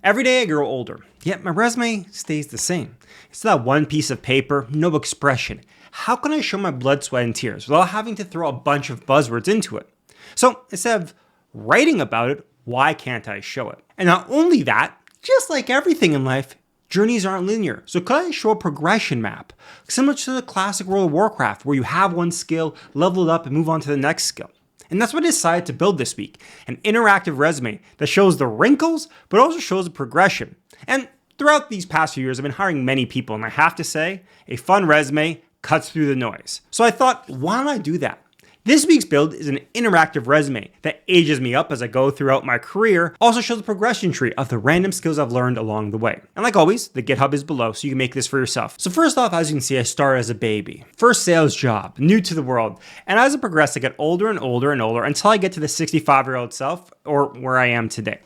Every day I grow older, yet my resume stays the same. It's that one piece of paper, no expression. How can I show my blood, sweat, and tears without having to throw a bunch of buzzwords into it? So instead of writing about it, why can't I show it? And not only that, just like everything in life, journeys aren't linear. So could I show a progression map? Similar to the classic World of Warcraft, where you have one skill, level it up, and move on to the next skill. And that's what I decided to build this week, an interactive resume that shows the wrinkles, but also shows the progression. And throughout these past few years, I've been hiring many people, and I have to say, a fun resume cuts through the noise. So I thought, why don't I do that? This week's build is an interactive resume that ages me up as I go throughout my career, also shows a progression tree of the random skills I've learned along the way. And like always, the GitHub is below so you can make this for yourself. So first off, as you can see, I started as a baby. First sales job, new to the world. And as I progress, I get older and older and older until I get to the 65-year-old self, or where I am today.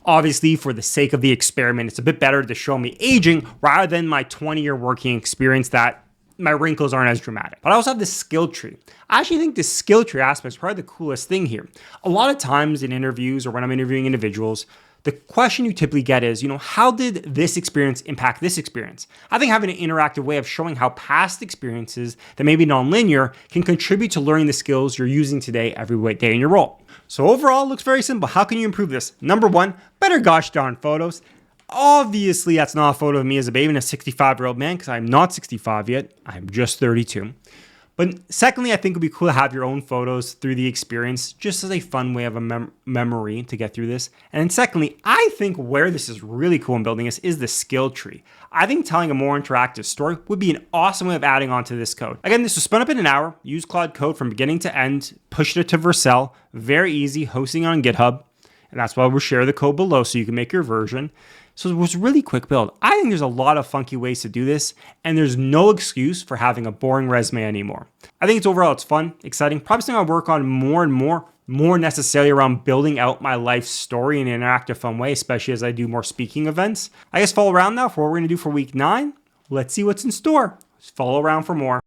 Obviously, for the sake of the experiment, it's a bit better to show me aging rather than my 20-year working experience that my wrinkles aren't as dramatic. But I also have this skill tree. I actually think this skill tree aspect is probably the coolest thing here. A lot of times in interviews or when I'm interviewing individuals, the question you typically get is, how did this experience impact this experience? I think having an interactive way of showing how past experiences that may be nonlinear can contribute to learning the skills you're using today every day in your role. So overall, it looks very simple. How can you improve this? Number one, better gosh darn photos. Obviously, that's not a photo of me as a baby and a 65-year-old man because I'm not 65 yet. I'm just 32. But secondly, I think it would be cool to have your own photos through the experience just as a fun way of a memory to get through this. And then secondly, I think where this is really cool in building this is the skill tree. I think telling a more interactive story would be an awesome way of adding on to this code. Again, this was spun up in an hour. Use Claude Code from beginning to end. Pushed it to Vercel. Very easy, hosting on GitHub. And that's why we'll share the code below so you can make your version. So it was a really quick build. I think there's a lot of funky ways to do this, and there's no excuse for having a boring resume anymore. I think it's fun, exciting, probably something I'll work on more and more necessarily around building out my life story in an interactive, fun way, especially as I do more speaking events. I guess follow around now for what we're gonna do for week 9. Let's see what's in store. Just follow around for more.